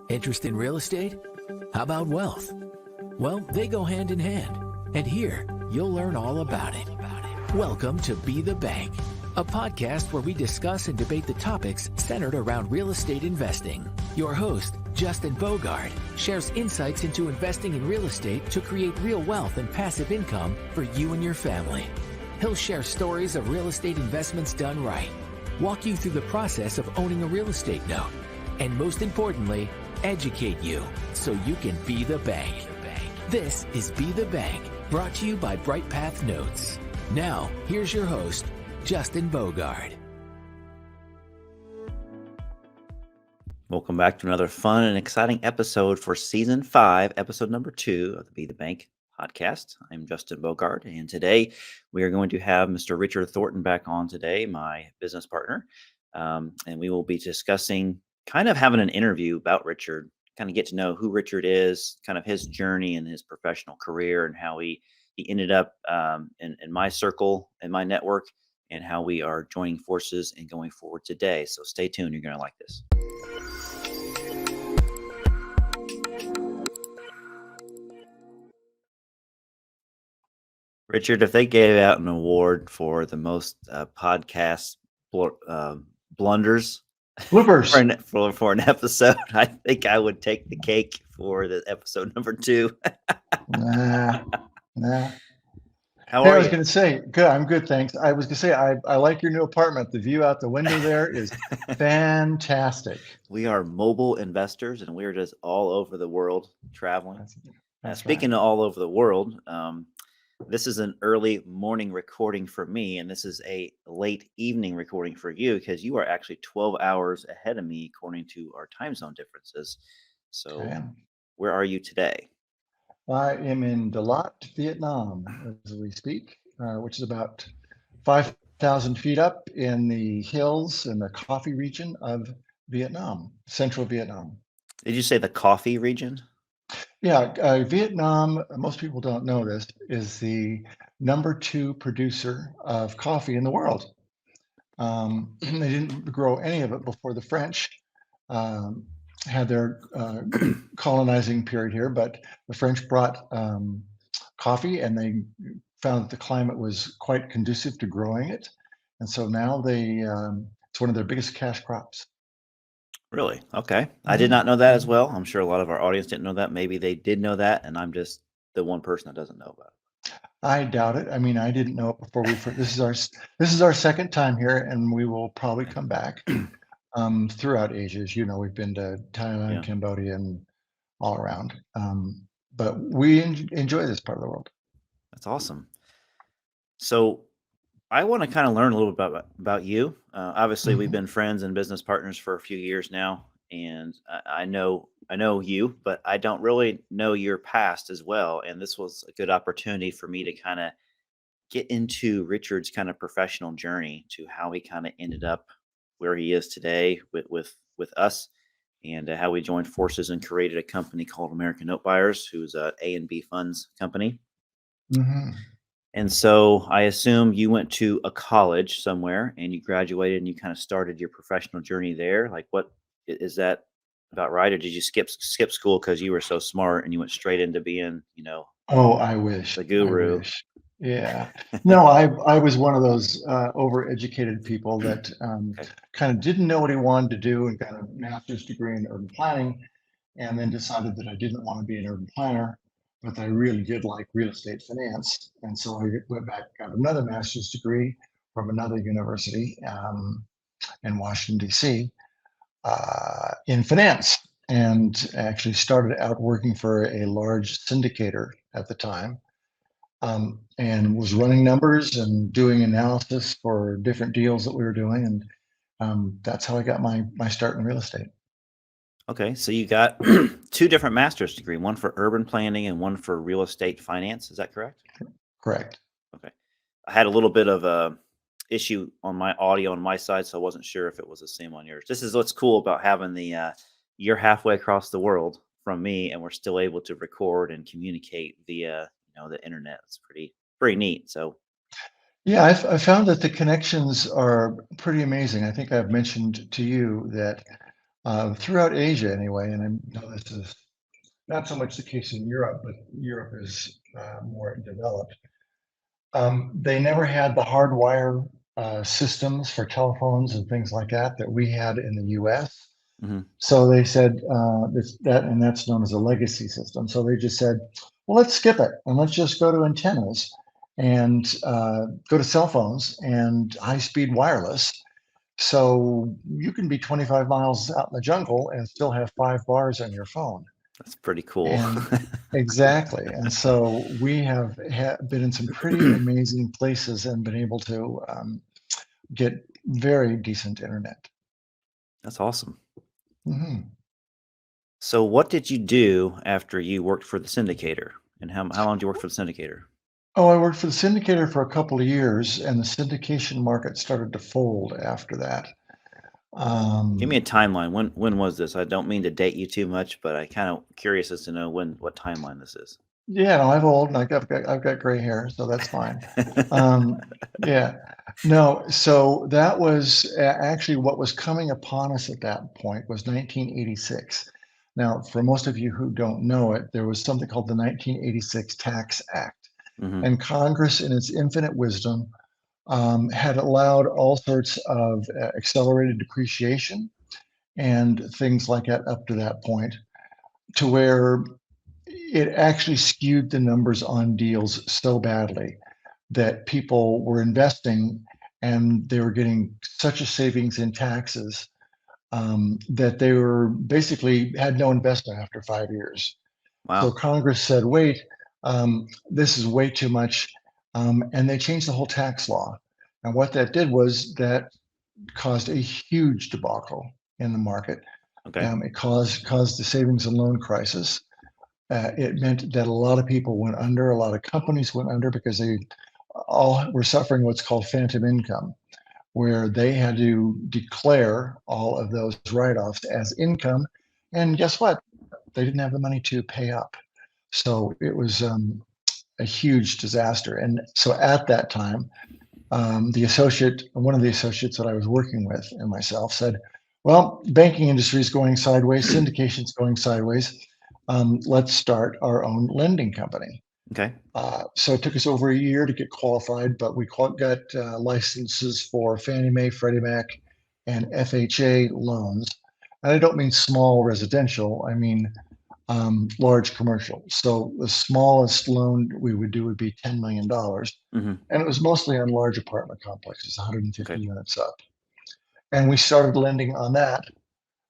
Interest in real estate? How about wealth? Well, they go hand in hand. And here, you'll learn all about it. Welcome to Be the Bank, a podcast where we discuss and debate the topics centered around real estate investing. Your host, Justin Bogard, shares insights into investing in real estate to create real wealth and passive income for you and your family. He'll share stories of real estate investments done right, walk you through the process of owning a real estate note, and most importantly, educate you so you can be the bank. This is Be the Bank, brought to you by Bright Path Notes. Now, here's your host, Justin Bogard. Welcome back to another fun and exciting episode for Season 5, Episode number 2 of the Be the Bank podcast. I'm Justin Bogard, and today we are going to have Mr. Richard Thornton back on today, my business partner, and we will be discussing kind of having an interview about Richard, kind of get to know who Richard is, kind of his journey and his professional career, and how he ended up in my circle and my network, and how we are joining forces and going forward today. So stay tuned. You're going to like this. Richard, if they gave out an award for the most podcast blunders bloopers for an episode, I think I would take the cake for the episode number 2. Nah. How Hey, are I was you? going to say, good. I'm good, thanks. I was going to say, I like your new apartment. The view out the window there is fantastic. We are mobile investors, and we're just all over the world traveling. That's Speaking right. of all over the world, this is an early morning recording for me, and this is a late evening recording for you because you are actually 12 hours ahead of me according to our time zone differences. So, Okay. where are you today? I am in Dalat, Vietnam, as we speak, which is about 5,000 feet up in the hills in the coffee region of Vietnam, central Vietnam. Did you say the coffee region? Yeah, Vietnam, most people don't know this, is the number 2 producer of coffee in the world. They didn't grow any of it before the French had their colonizing period here, but the French brought coffee and they found that the climate was quite conducive to growing it. And so now it's one of their biggest cash crops. Really? Okay. I did not know that as well. I'm sure a lot of our audience didn't know that. Maybe they did know that, and I'm just the one person that doesn't know about it. I doubt it. I mean, I didn't know it before this is our second time here, and we will probably come back throughout Asia. As you know, we've been to Thailand, Yeah. Cambodia, and all around. But we enjoy this part of the world. That's awesome. So I want to kind of learn a little bit about you. Obviously, we've been friends and business partners for a few years now, and I know you, but I don't really know your past as well. And this was a good opportunity for me to kind of get into Richard's kind of professional journey to how he kind of ended up where he is today with us, and how we joined forces and created a company called American Note Buyers, who's a A&B funds company. Mm-hmm. And so I assume you went to a college somewhere and you graduated and you kind of started your professional journey there. Like, what is that about, right? Or did you skip school because you were so smart and you went straight into being, Oh, I wish. the guru? Yeah. No, I was one of those overeducated people that Okay. kind of didn't know what he wanted to do and got a master's degree in urban planning, and then decided that I didn't want to be an urban planner, but I really did like real estate finance. And so I went back, got another master's degree from another university in Washington, D.C. In finance, and actually started out working for a large syndicator at the time. And was running numbers and doing analysis for different deals that we were doing. And that's how I got my start in real estate. Okay. So you got 2 different master's degree, one for urban planning and one for real estate finance. Is that correct? Correct. Okay. I had a little bit of a issue on my audio on my side, so I wasn't sure if it was the same on yours. This is what's cool about having you're halfway across the world from me, and we're still able to record and communicate via the internet. It's pretty neat. So Yeah, I found that the connections are pretty amazing. I think I've mentioned to you that throughout Asia anyway. And I know this is not so much the case in Europe, but Europe is more developed. They never had the hardwire systems for telephones and things like that we had in the US. Hmm. So they said and that's known as a legacy system. So they just said, well, let's skip it and let's just go to antennas and go to cell phones and high-speed wireless. So you can be 25 miles out in the jungle and still have 5 bars on your phone. That's pretty cool. And exactly. And so we have been in some pretty amazing places and been able to get very decent internet. That's awesome. Hmm. So what did you do after you worked for the syndicator? And how long did you work for the syndicator? Oh, I worked for the syndicator for a couple of years, and the syndication market started to fold after that. Give me a timeline. When was this? I don't mean to date you too much, but I kind of curious as to know what timeline this is. Yeah, no, I'm old and I've got gray hair, so that's fine. Yeah, no, so that was actually what was coming upon us at that point was 1986. Now, for most of you who don't know it, there was something called the 1986 Tax Act, Hmm. and Congress, in its infinite wisdom, had allowed all sorts of accelerated depreciation and things like that up to that point, to where it actually skewed the numbers on deals so badly that people were investing and they were getting such a savings in taxes that they were basically had no investment after 5 years. So Wow. Congress said, wait, this is way too much. And they changed the whole tax law. And what that did was that caused a huge debacle in the market. Okay. It caused the savings and loan crisis. It meant that a lot of people went under, a lot of companies went under because they all were suffering what's called phantom income, where they had to declare all of those write-offs as income. And guess what? They didn't have the money to pay up. So it was a huge disaster. And so at that time, one of the associates that I was working with and myself said, well, banking industry is going sideways, syndication's going sideways. Let's start our own lending company. Okay. So it took us over a year to get qualified, but we got licenses for Fannie Mae, Freddie Mac, and FHA loans. And I don't mean small residential, I mean large commercial. So the smallest loan we would do would be $10 million. Hmm. And it was mostly on large apartment complexes, 150 Okay. units up. And we started lending on that.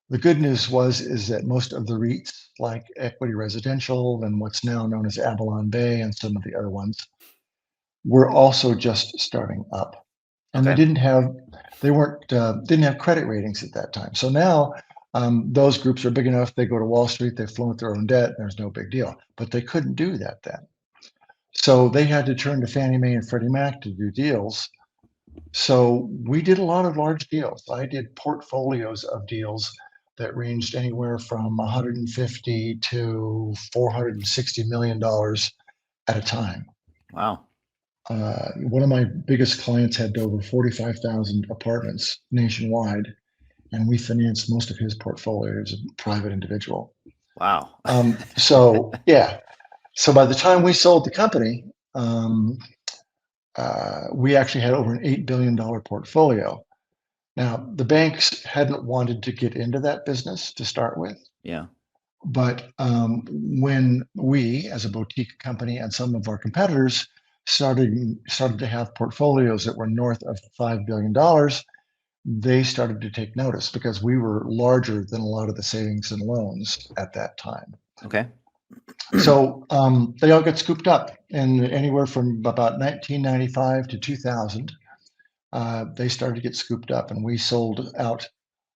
The good news is that most of the REITs, like Equity Residential and what's now known as Avalon Bay and some of the other ones, were also just starting up. And Okay. didn't have credit ratings at that time. So now those groups are big enough, they go to Wall Street, they float their own debt, there's no big deal. But they couldn't do that then. So they had to turn to Fannie Mae and Freddie Mac to do deals. So we did a lot of large deals. I did portfolios of deals that ranged anywhere from 150 to $460 million at a time. Wow. One of my biggest clients had over 45,000 apartments nationwide, and we financed most of his portfolio as a private individual. Wow. So yeah, so by the time we sold the company, we actually had over an $8 billion portfolio. Now, the banks hadn't wanted to get into that business to start with, Yeah. but when we, as a boutique company, and some of our competitors started to have portfolios that were north of $5 billion, they started to take notice because we were larger than a lot of the savings and loans at that time. Okay. So they all got scooped up, and anywhere from about 1995 to 2000, they started to get scooped up, and we sold out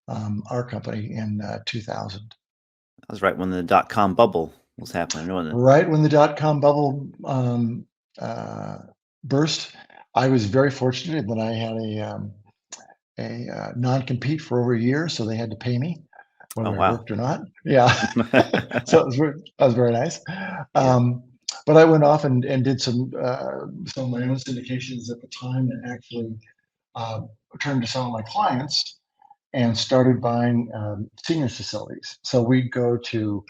our company in 2000. That was right when the dot-com bubble was happening, wasn't it? Right when the dot-com bubble burst. I was very fortunate that I had a non-compete for over a year, so they had to pay me Oh, whether I wow. worked or not. Yeah, so that was very nice. Yeah. But I went off and did some of my own syndications at the time, and actually turned to some of my clients and started buying senior facilities. So we'd go to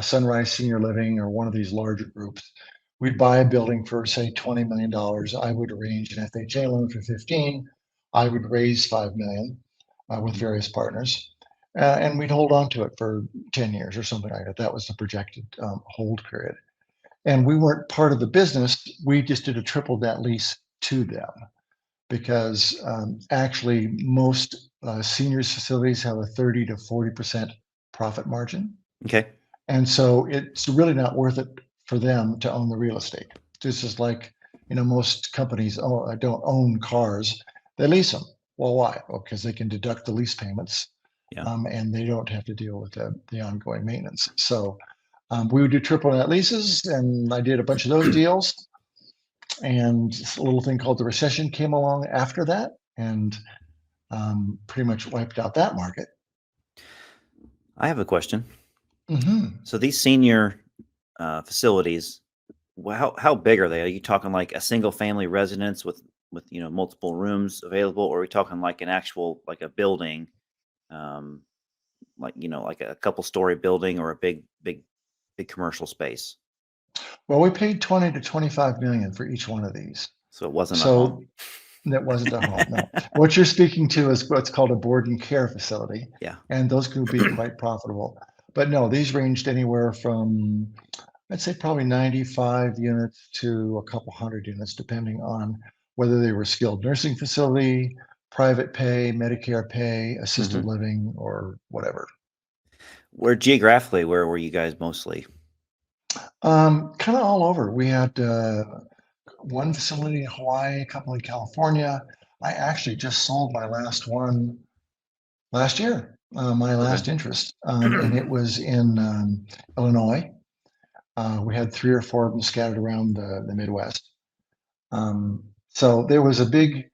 Sunrise Senior Living or one of these larger groups. We'd buy a building for, say, $20 million. I would arrange an FHA loan for 15. I would raise 5 million with various partners. And we'd hold on to it for 10 years or something like that. That was the projected hold period. And we weren't part of the business. We just did a triple net lease to them because actually most seniors facilities have a 30 to 40% profit margin. Okay. And so it's really not worth it for them to own the real estate. This is like, most companies don't own cars, they lease them. Well, why? Well, because they can deduct the lease payments. Yeah. And they don't have to deal with the ongoing maintenance. So we would do triple net leases, and I did a bunch of those deals. And a little thing called the recession came along after that, and pretty much wiped out that market. I have a question. Mm-hmm. So these senior facilities, how big are they? Are you talking like a single family residence with multiple rooms available, or are we talking like an actual like a building, like a couple story building or a big commercial space? Well, we paid 20 to 25 million for each one of these. So it wasn't a home. That wasn't a home. No. What you're speaking to is what's called a board and care facility. Yeah. And those could be quite profitable. But no, these ranged anywhere from, I'd say probably 95 units to a couple hundred units, depending on whether they were skilled nursing facility, private pay, Medicare pay, assisted living, or whatever. Geographically, where were you guys mostly? Kind of all over. We had one facility in Hawaii, a couple in California. I actually just sold my last one last year, my last interest, and it was in Illinois. We had 3 or 4 of them scattered around the Midwest. So there was a big,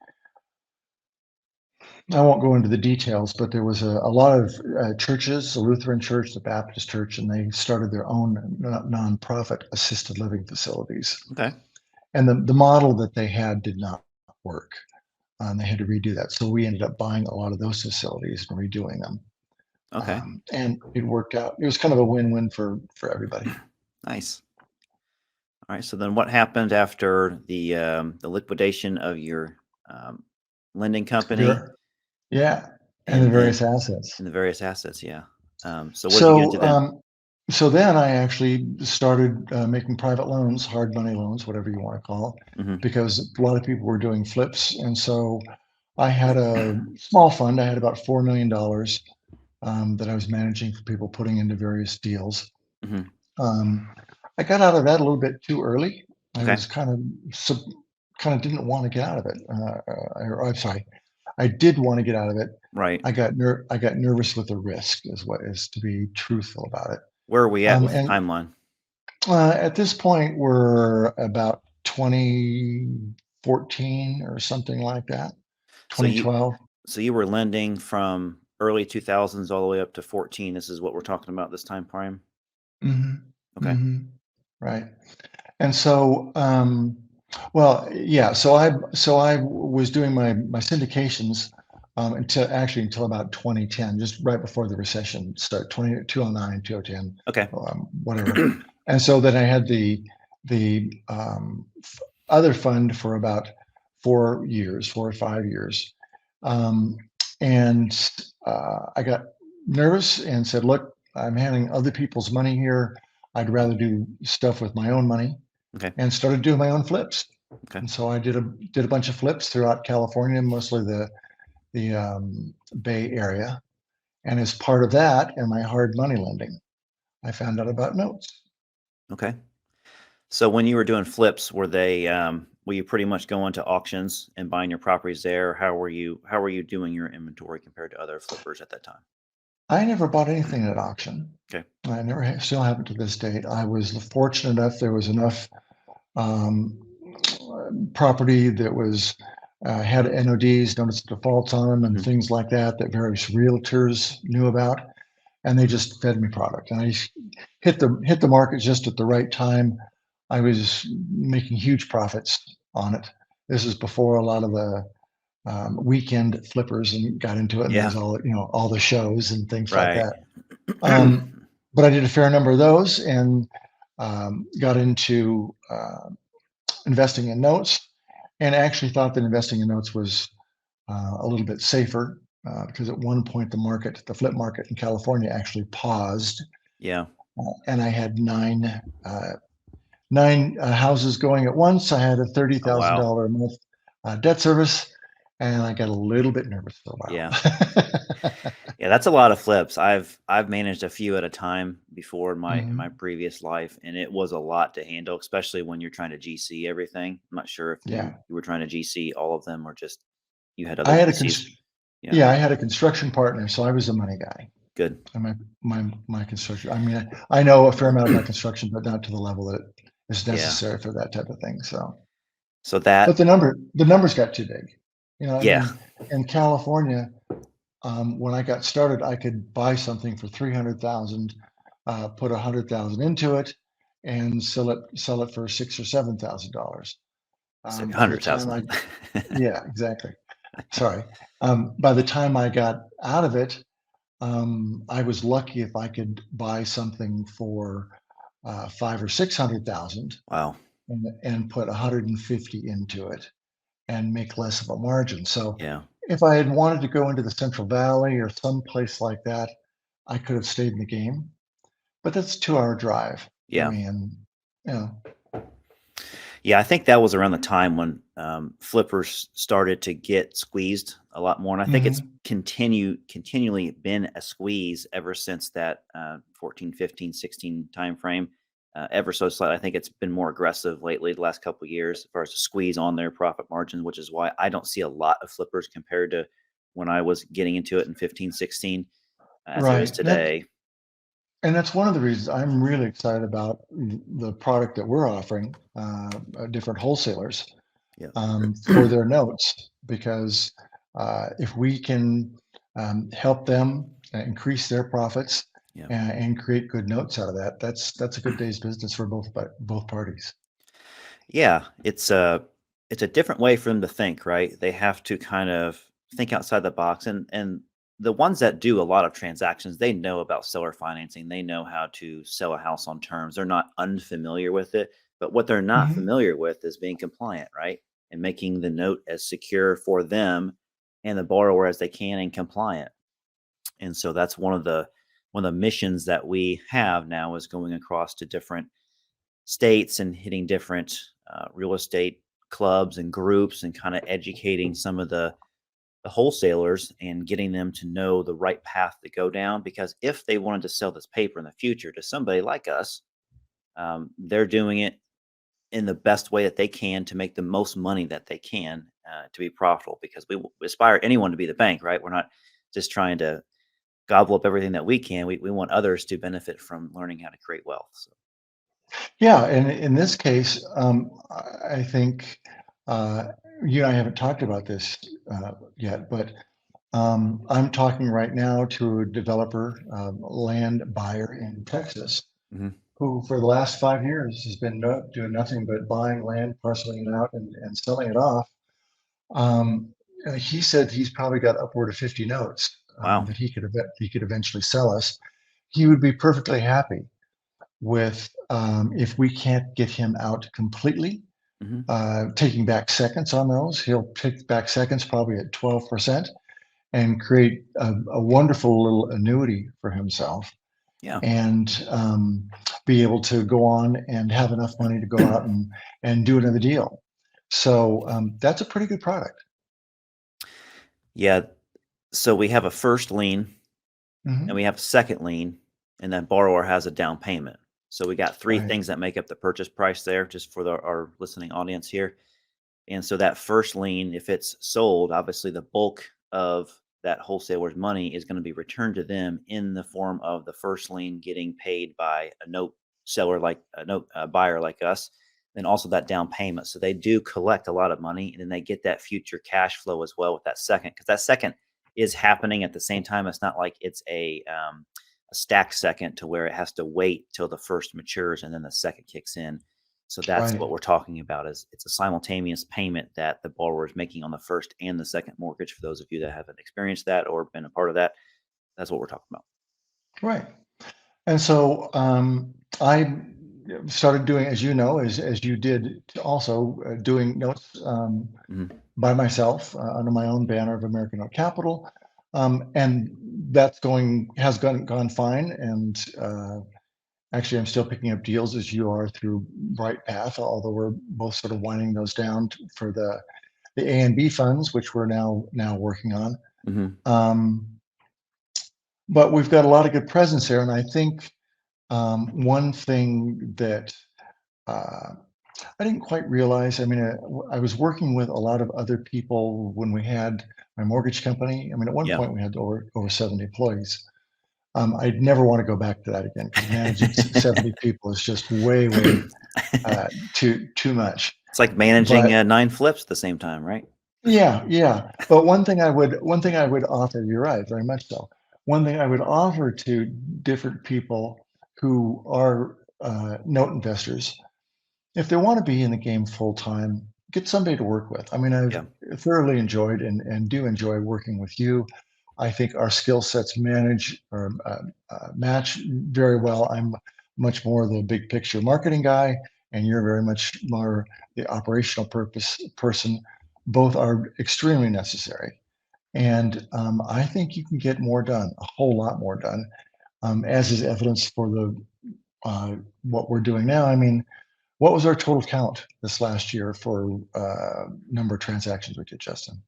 I won't go into the details, but there was a lot of churches, the Lutheran church, the Baptist church, and they started their own nonprofit assisted living facilities. Okay. And the model that they had did not work. They had to redo that. So we ended up buying a lot of those facilities and redoing them. Okay. And it worked out. It was kind of a win-win for everybody. Nice. All right. So then what happened after the liquidation of your lending company? Yeah. And the various assets. And the various assets, yeah. So what did you get into then? So then I actually started making private loans, hard money loans, whatever you want to call it, because a lot of people were doing flips. And so I had a small fund. I had about $4 million that I was managing for people putting into various deals. I got out of that a little bit too early. I was kind of didn't want to get out of it. I'm sorry. I did want to get out of it. Right. I got nervous with the risk, is to be truthful about it. Where are we at with the timeline? At this point, we're about 2014 or something like that. 2012. So you were lending from early 2000s all the way up to 14. This is what we're talking about this time frame. Okay. Right. And so, well, yeah. So I was doing my syndications until about 2010, just right before the recession started, 2009, 2010. Okay. Whatever. And so then I had the other fund for about 4 or 5 years, and I got nervous and said, "Look, I'm handling other people's money here. I'd rather do stuff with my own money." Okay. And started doing my own flips. Okay. And so I did a bunch of flips throughout California, mostly the Bay Area. And as part of that and my hard money lending, I found out about notes. Okay. So when you were doing flips, were you pretty much going to auctions and buying your properties there? How were you doing your inventory compared to other flippers at that time? I never bought anything at auction. Okay. I still haven't to this date. I was fortunate enough, there was enough property that was had NODs, notice of defaults on them, and things like that various realtors knew about, and they just fed me product. And I hit the market just at the right time. I was making huge profits on it. This is before a lot of weekend flippers and got into it. And Yeah. there's all the shows and things like Right. that. But I did a fair number of those and got into investing in notes, and actually thought that investing in notes was a little bit safer because at one point the flip market in California actually paused, Yeah. and I had nine houses going at once. I had a $30,000 Oh, wow. a month debt service, and I got a little bit nervous for a while. Yeah. Yeah, that's a lot of flips. I've managed a few at a time before in my previous life, and it was a lot to handle, especially when you're trying to GC everything. I'm not sure if Yeah, you were trying to GC all of them or just you had I other had a GCs. Yeah, yeah, I had a construction partner, so I was the money guy. good. And my construction. I mean, I know a fair amount about construction, but not to the level that is Yeah. necessary for that type of thing. So, So but that, the numbers got too big. I yeah, mean, in California, when I got started, I could buy something for 300,000, put 100,000 into it, and sell it for $6,000 or $7,000. By the time 100,000. yeah, exactly. Sorry. By the time I got out of it, I was lucky if I could buy something for 5 or 600,000 Wow. and put 150 into it and make less of a margin. So Yeah. if I had wanted to go into the Central Valley or some place like that, I could have stayed in the game. But that's a 2-hour drive for Yeah. me, and you know, Yeah, I think that was around the time when flippers started to get squeezed a lot more, and I think it's mhm. continually been a squeeze ever since that 14, 15, 16 time frame. Ever so slightly, I think it's been more aggressive lately the last couple of years as far as a squeeze on their profit margins, which is why I don't see a lot of flippers compared to when I was getting into it in 15, 16 as there is Right. today. And that's one of the reasons I'm really excited about the product that we're offering different wholesalers Yeah. for their notes, because if we can help them increase their profits Yeah. and create good notes out of that, that's a good day's business for both parties. Yeah, it's a different way for them to think, right? They have to kind of think outside the box, and the ones that do a lot of transactions, they know about seller financing. They know how to sell a house on terms. They're not unfamiliar with it, but what they're not Hmm. familiar with is being compliant, right? And making the note as secure for them and the borrower as they can and compliant. And so that's one of the missions that we have now is going across to different states and hitting different real estate clubs and groups and kind of educating some of the wholesalers and getting them to know the right path to go down. Because if they wanted to sell this paper in the future to somebody like us, they're doing it in the best way that they can to make the most money that they can to be profitable. Because we aspire anyone to be the bank, right? We're not just trying to gobble up everything that we can. We want others to benefit from learning how to create wealth. So, Yeah, and in this case, I think uh, you and I haven't talked about this yet, but I'm talking right now to a developer, land buyer in Texas, mhm. who for the last 5 years has been doing nothing but buying land, parceling it out, and selling it off. He said he's probably got upward of 50 notes Wow. that he could eventually sell us. He would be perfectly happy with if we can't get him out completely, Hmm. taking back seconds on those. He'll take back seconds probably at 12% and create a wonderful little annuity for himself, Yeah. and be able to go on and have enough money to go out and do another deal. So that's a pretty good product. Yeah. So we have a first lien and we Hmm. have a second lien, and then borrower has a down payment. So we got three Right. things that make up the purchase price there, just for our listening audience here. And so that first lien, if it's sold, obviously the bulk of that wholesaler's money is going to be returned to them in the form of the first lien getting paid by a note seller, like a note buyer like us, and also that down payment. So they do collect a lot of money, and then they get that future cash flow as well with that second, because that second is happening at the same time. It's not like it's a stacked second to where it has to wait till the first matures and then the second kicks in. So that's Right. what we're talking about, is it's a simultaneous payment that the borrower is making on the first and the second mortgage. For those of you that haven't experienced that or been a part of that, that's what we're talking about. Right. And so I started doing, as you know, as you did also, doing notes Mhm. by myself under my own banner of American Note Capital. And that's gone fine. And actually, I'm still picking up deals as you are through Bright Path, although we're both sort of winding those down for the A and B funds, which we're now working on. Mhm. Um, but we've got a lot of good presence there, and I think one thing that uh, I didn't quite realize. I mean, I was working with a lot of other people when we had my mortgage company. I mean, at one Yeah. point we had over 70 employees. I'd never want to go back to that again, because managing 70 people is just way too much. It's like managing But 9 flips at the same time, right? yeah. But one thing I would offer, you're right, very much so. One thing I would offer to different people who are note investors, if they want to be in the game full time, get somebody to work with. I mean, I've Yeah. thoroughly enjoyed and do enjoy working with you. I think our skill sets match very well. I'm much more the big picture marketing guy, and you're very much more the operational purpose person. Both are extremely necessary, and I think you can get more done, a whole lot more done, as is evidence for the what we're doing now. I mean, what was our total count this last year for number of transactions we did, Justin?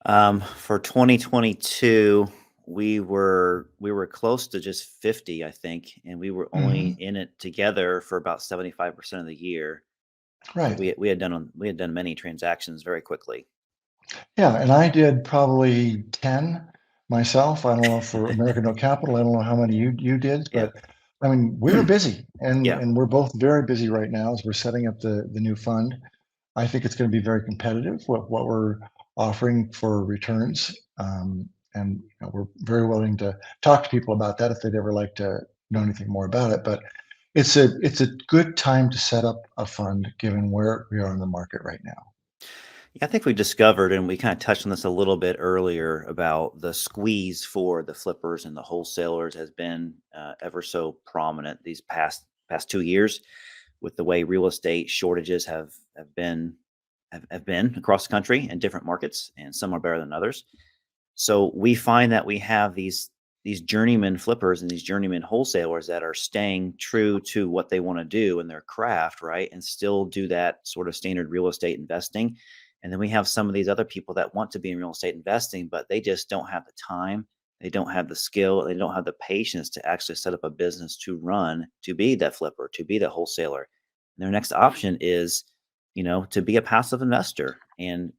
For 2022, we were close to just 50, I think, and we were only Hmm. in it together for about 75% of the year. So Right. we had done many transactions very quickly. Yeah, and I did probably 10 myself. I don't know for American No Capital. I don't know how many you did, Yeah. but I mean, we were busy, and Yeah. and we're both very busy right now as we're setting up the new fund. I think it's going to be very competitive what we're offering for returns, and we're very willing to talk to people about that if they'd ever like to know anything more about it. But it's a good time to set up a fund given where we are in the market right now. Yeah, I think we discovered, and we kind of touched on this a little bit earlier, about the squeeze for the flippers and the wholesalers has been ever so prominent these past 2 years, with the way real estate shortages have been across the country in different markets, and some are better than others. So we find that we have these journeyman flippers and these journeyman wholesalers that are staying true to what they want to do in their craft, right? And still do that sort of standard real estate investing. And then we have some of these other people that want to be in real estate investing, but they just don't have the time. They don't have the skill. They don't have the patience to actually set up a business to run, to be that flipper, to be that wholesaler. And their next option is, to be a passive investor and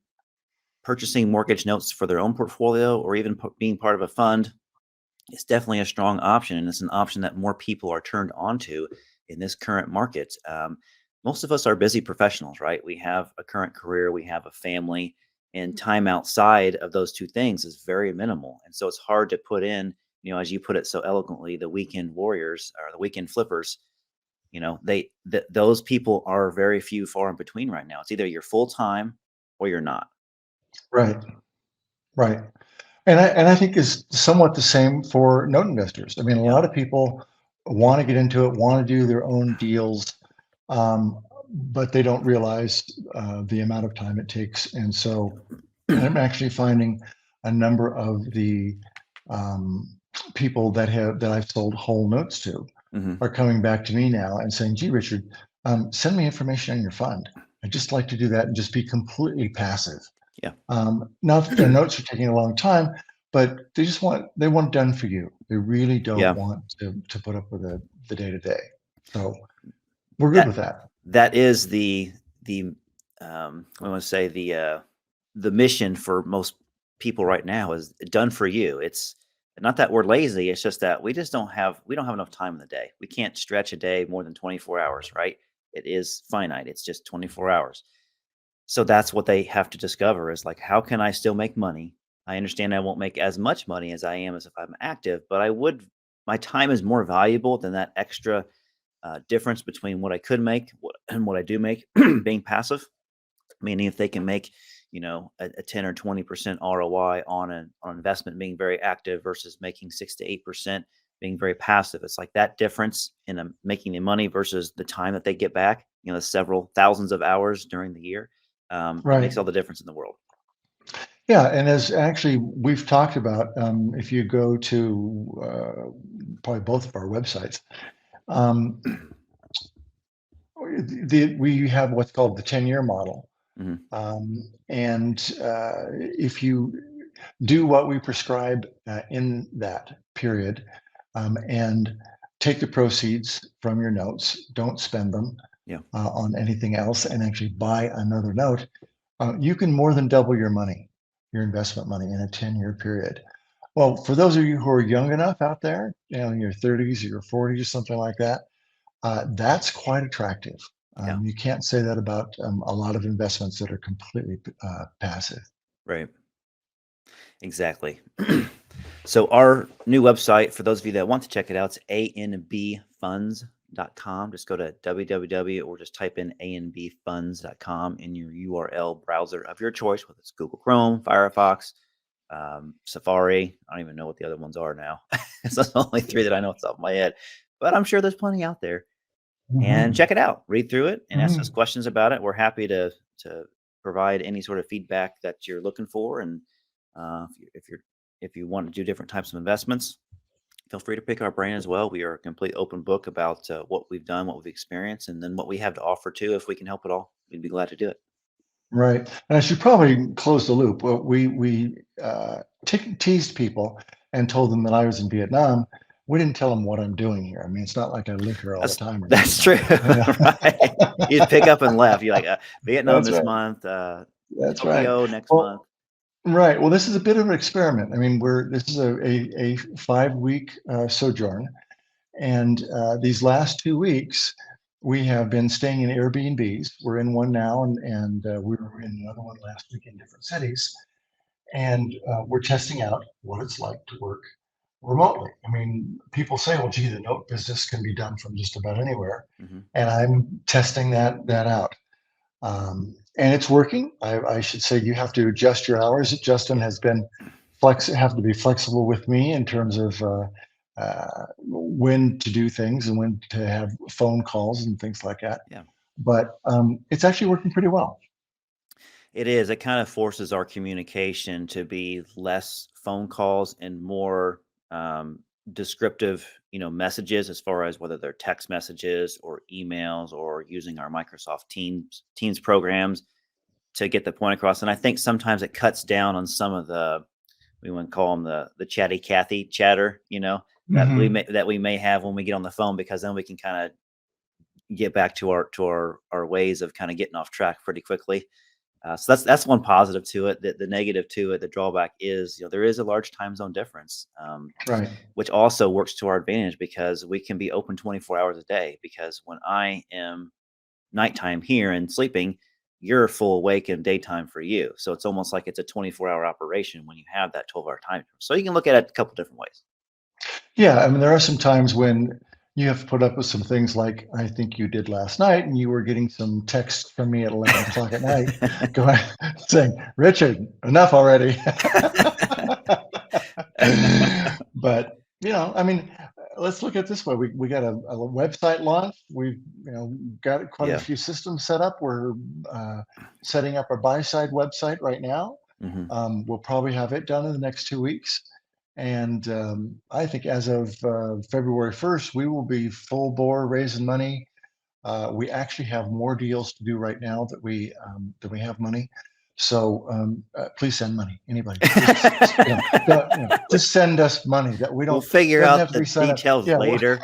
purchasing mortgage notes for their own portfolio, or even being part of a fund. It's definitely a strong option, and it's an option that more people are turned onto in this current market. Most of us are busy professionals, right? We have a current career, we have a family, and time outside of those two things is very minimal. And so it's hard to put in, as you put it so eloquently, the weekend warriors or the weekend flippers. Those people are very few, far in between right now. It's either you're full time or you're not. Right, right. And I think is somewhat the same for note investors. I mean, a Yeah. lot of people want to get into it, want to do their own deals, but they don't realize the amount of time it takes. And so I'm actually finding a number of the um, people that I've sold whole notes to Hmm. are coming back to me now and saying, "Gee, Richard, send me information on your fund. I'd just like to do that and just be completely passive." Yeah. Not that their notes are taking a long time, but they want it done for you. They really don't Yeah. want to put up with the day to day. So we're good That with that. that is the I want to say the mission for most people right now is done for you. It's not that we're lazy. It's just that we don't have enough time in the day. We can't stretch a day more than 24 hours, right? It is finite. It's just 24 hours. So that's what they have to discover, is like, how can I still make money? I understand I won't make as much money as I am as if I'm active, but my time is more valuable than that extra difference between what I could make and what I do make being passive, meaning if they can make, a 10 or 20% ROI on an investment being very active versus making 6 to 8% being very passive. It's like that difference in making the money versus the time that they get back, the several thousands of hours during the year. It Right. makes all the difference in the world. Yeah, and as actually we've talked about, if you go to probably both of our websites, um, we have what's called the 10-year model. hmm And if you do what we prescribe in that period, and take the proceeds from your notes, don't spend them Yeah. on anything else, and actually buy another note, you can more than double your money, your investment money in a 10-year period. Well, for those of you who are young enough out there, in your 30s or your 40s, something like that, that's quite attractive. Yeah. You can't say that about a lot of investments that are completely passive. Right. Exactly. So our new website, for those of you that want to check it out, it's anbfunds.com. Just go to www or just type in anbfunds.com in your URL browser of your choice, whether it's Google Chrome, Firefox, Safari. I don't even know what the other ones are now. It's the only three that I know off the top of my head, but I'm sure there's plenty out there. And check it out, read through it, and ask us questions about it. We're happy to provide any sort of feedback that you're looking for. And if you want to do different types of investments, feel free to pick our brain as well. We are a complete open book about what we've done, what we've experienced, and then what we have to offer too. If we can help at all, we'd be glad to do it. Right. And I should probably close the loop. Well, we teased people and told them that I was in Vietnam. We didn't tell them what I'm doing here. I mean, it's not like I live here all the time. That's true. Right. You just pick up and left. You're like, Vietnam That's this right. month, That's Tokyo right. next Well, month. right. Well, this is a bit of an experiment. I mean, this is a 5-week sojourn, and these last 2 weeks we have been staying in Airbnbs. We're in one now, and we were in another one last week in different cities, and we're testing out what it's like to work remotely. I mean, people say, "Well, gee, the note business can be done from just about anywhere," and I'm testing that out. And it's working. I should say you have to adjust your hours. Justin has been have to be flexible with me in terms of when to do things and when to have phone calls and things like that. Yeah. But it's actually working pretty well. It is. It kind of forces our communication to be less phone calls and more descriptive, messages, as far as whether they're text messages or emails or using our Microsoft Teams programs to get the point across. And I think sometimes it cuts down on some of we want to call them the chatty Cathy chatter, that we may have when we get on the phone, because then we can kind of get back to our ways of kind of getting off track pretty quickly. So that's one positive to it. The negative to it, the drawback is, there is a large time zone difference, Right. which also works to our advantage because we can be open 24 hours a day. Because when I am nighttime here and sleeping, you're full awake in daytime for you. So it's almost like it's a 24-hour operation when you have that 12-hour time. So you can look at it a couple different ways. Yeah, I mean, there are some times when you have to put up with some things like I think you did last night, and you were getting some text from me at 11 o'clock at night going, saying, "Richard, enough already." But, I mean, let's look at it this way. We got a website launch. We've got quite a few systems set up. We're setting up a buy-side website right now. We'll probably have it done in the next 2 weeks. And I think as of February 1st, we will be full bore raising money. We actually have more deals to do right now that we have money. So please send money. Anybody, just send us money. That we don't. We'll figure doesn't out have to the be sent up. details Yeah, later.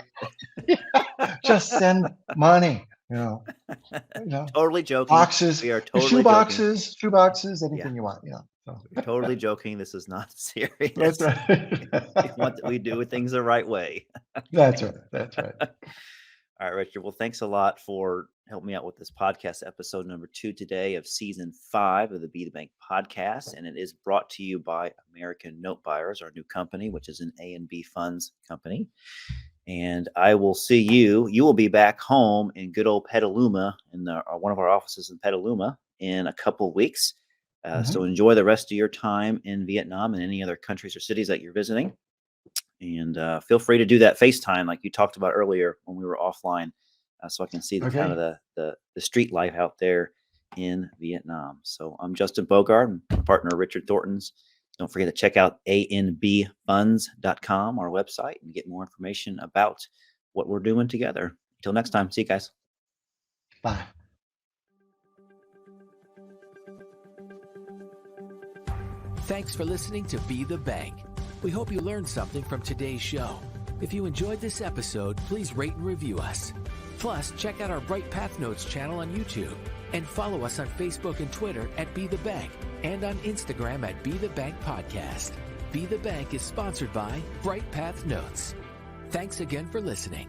just send money. Totally joking. Boxes, We are totally joking. shoeboxes, anything you want. So. We're totally joking. This is not serious. That's right. We do things the right way. That's right. That's right. All right, Richard. Well, thanks a lot for helping me out with this podcast, episode number 2 today of season 5 of the Be the Bank podcast. And it is brought to you by American Note Buyers, our new company, which is an A&B Funds company. And I will see you. You will be back home in good old Petaluma, in one of our offices in Petaluma, in a couple of weeks. So enjoy the rest of your time in Vietnam and any other countries or cities that you're visiting. And feel free to do that FaceTime like you talked about earlier when we were offline, so I can see the kind of the street life out there in Vietnam. So I'm Justin Bogard, and my partner Richard Thornton's. Don't forget to check out anbfunds.com, our website, and get more information about what we're doing together. Until next time, see you guys. Bye. Thanks for listening to Be the Bank. We hope you learned something from today's show. If you enjoyed this episode, please rate and review us. Plus, check out our Bright Path Notes channel on YouTube and follow us on Facebook and Twitter at Be the Bank and on Instagram at Be the Bank Podcast. Be the Bank is sponsored by Bright Path Notes. Thanks again for listening.